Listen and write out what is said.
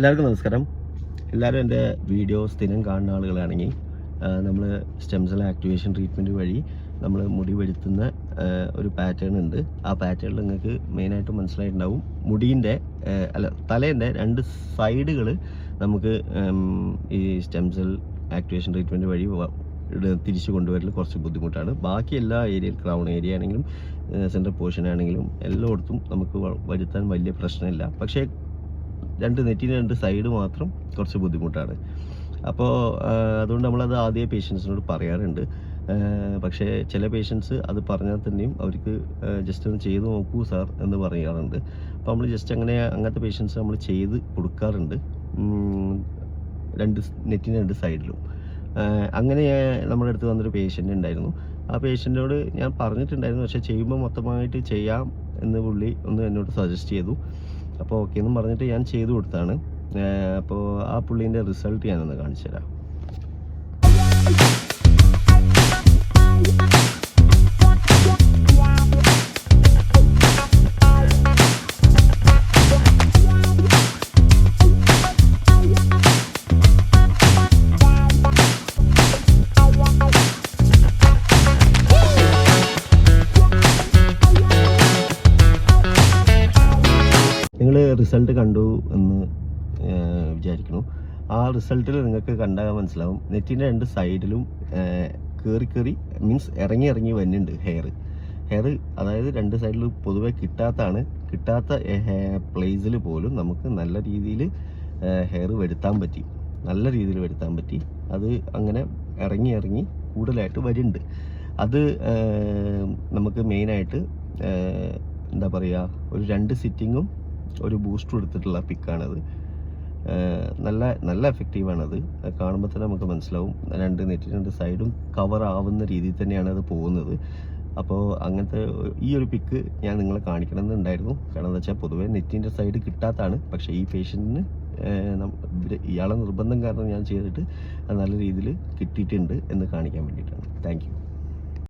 എല്ലാവർക്കും നമസ്കാരം. എല്ലാവരും എൻ്റെ വീഡിയോ സ്ഥിരം കാണുന്ന ആളുകളാണെങ്കിൽ നമ്മൾ സ്റ്റെം സെൽ ആക്ടിവേഷൻ ട്രീറ്റ്മെൻറ്റ് വഴി നമ്മൾ മുടി വെളുത്തുന്ന ഒരു പാറ്റേൺ ഉണ്ട്. ആ പാറ്റേണിൽ നിങ്ങൾക്ക് മെയിനായിട്ട് മനസ്സിലായിട്ടുണ്ടാവും, മുടീൻ്റെ തലേൻ്റെ രണ്ട് സൈഡുകൾ നമുക്ക് ഈ സ്റ്റെം സെൽ ആക്ടിവേഷൻ ട്രീറ്റ്മെൻറ്റ് വഴി തിരിച്ചു കൊണ്ടുവരൽ കുറച്ച് ബുദ്ധിമുട്ടാണ്. ബാക്കി എല്ലാ ഏരിയയിൽ, ക്രൗൺ ഏരിയ ആണെങ്കിലും സെൻട്രൽ പോർഷൻ ആണെങ്കിലും എല്ലായിടത്തും നമുക്ക് വരുത്താൻ വലിയ പ്രശ്നമില്ല. പക്ഷേ നെറ്റിന് രണ്ട് സൈഡ് മാത്രം കുറച്ച് ബുദ്ധിമുട്ടാണ്. അപ്പോൾ അതുകൊണ്ട് നമ്മളത് ആദ്യമേ പേഷ്യൻസിനോട് പറയാറുണ്ട്. പക്ഷേ ചില പേഷ്യൻസ് അത് പറഞ്ഞാൽ തന്നെയും അവർക്ക് ജസ്റ്റ് ഒന്ന് ചെയ്ത് നോക്കൂ സാർ എന്ന് പറയാറുണ്ട്. അപ്പോൾ നമ്മൾ ജസ്റ്റ് അങ്ങനത്തെ പേഷ്യൻസ് നമ്മൾ ചെയ്ത് കൊടുക്കാറുണ്ട്, നെറ്റിന് രണ്ട് സൈഡിലും. അങ്ങനെ നമ്മുടെ അടുത്ത് വന്നൊരു പേഷ്യൻ്റ് ഉണ്ടായിരുന്നു. ആ പേഷ്യൻറ്റിനോട് ഞാൻ പറഞ്ഞിട്ടുണ്ടായിരുന്നു, പക്ഷേ ചെയ്യുമ്പോൾ മൊത്തമായിട്ട് ചെയ്യാം എന്ന് പുള്ളി ഒന്ന് എന്നോട് സജസ്റ്റ് ചെയ്തു. അപ്പോൾ ഓക്കെ എന്നും പറഞ്ഞിട്ട് ഞാൻ ചെയ്തു കൊടുത്താണ്. അപ്പോൾ ആ പുള്ളീൻ്റെ റിസൾട്ട് ഞാനൊന്ന് കാണിച്ചു തരാം. നിങ്ങൾ റിസൾട്ട് കണ്ടു എന്ന് വിചാരിക്കുന്നു. ആ റിസൾട്ടിൽ നിങ്ങൾക്ക് കണ്ടാൽ മനസ്സിലാവും, നെറ്റിൻ്റെ രണ്ട് സൈഡിലും കയറി മീൻസ് ഇറങ്ങി വരുന്നുണ്ട് ഹെയർ. അതായത് രണ്ട് സൈഡിൽ പൊതുവെ കിട്ടാത്ത പ്ലേസിൽ പോലും നമുക്ക് നല്ല രീതിയിൽ ഹെയർ വരുത്താൻ പറ്റി. അത് അങ്ങനെ ഇറങ്ങി കൂടുതലായിട്ട് വരുന്നുണ്ട്. അത് നമുക്ക് മെയിനായിട്ട് എന്താ പറയുക, ഒരു 2 സിറ്റിങ്ങും ഒരു ബൂസ്റ്റർ എടുത്തിട്ടുള്ള പിക്കാണത്. നല്ല എഫക്റ്റീവാണത്. കാണുമ്പോൾ തന്നെ നമുക്ക് മനസ്സിലാവും, നെറ്റിൻ്റെ സൈഡും കവർ ആവുന്ന രീതിയിൽ തന്നെയാണ് അത് പോകുന്നത്. അപ്പോൾ അങ്ങനത്തെ ഈ ഒരു പിക്ക് ഞാൻ നിങ്ങളെ കാണിക്കണമെന്നുണ്ടായിരുന്നു. കാരണം എന്താ വെച്ചാൽ പൊതുവേ നെറ്റിൻ്റെ സൈഡ് കിട്ടാത്തതാണ്. പക്ഷേ ഈ പേഷ്യൻറ്റിന് ഇയാളെ നിർബന്ധം കാരണം ഞാൻ ചെയ്തിട്ട് നല്ല രീതിയിൽ കിട്ടിയിട്ടുണ്ട് എന്ന് കാണിക്കാൻ വേണ്ടിയിട്ടാണ്. Thank you.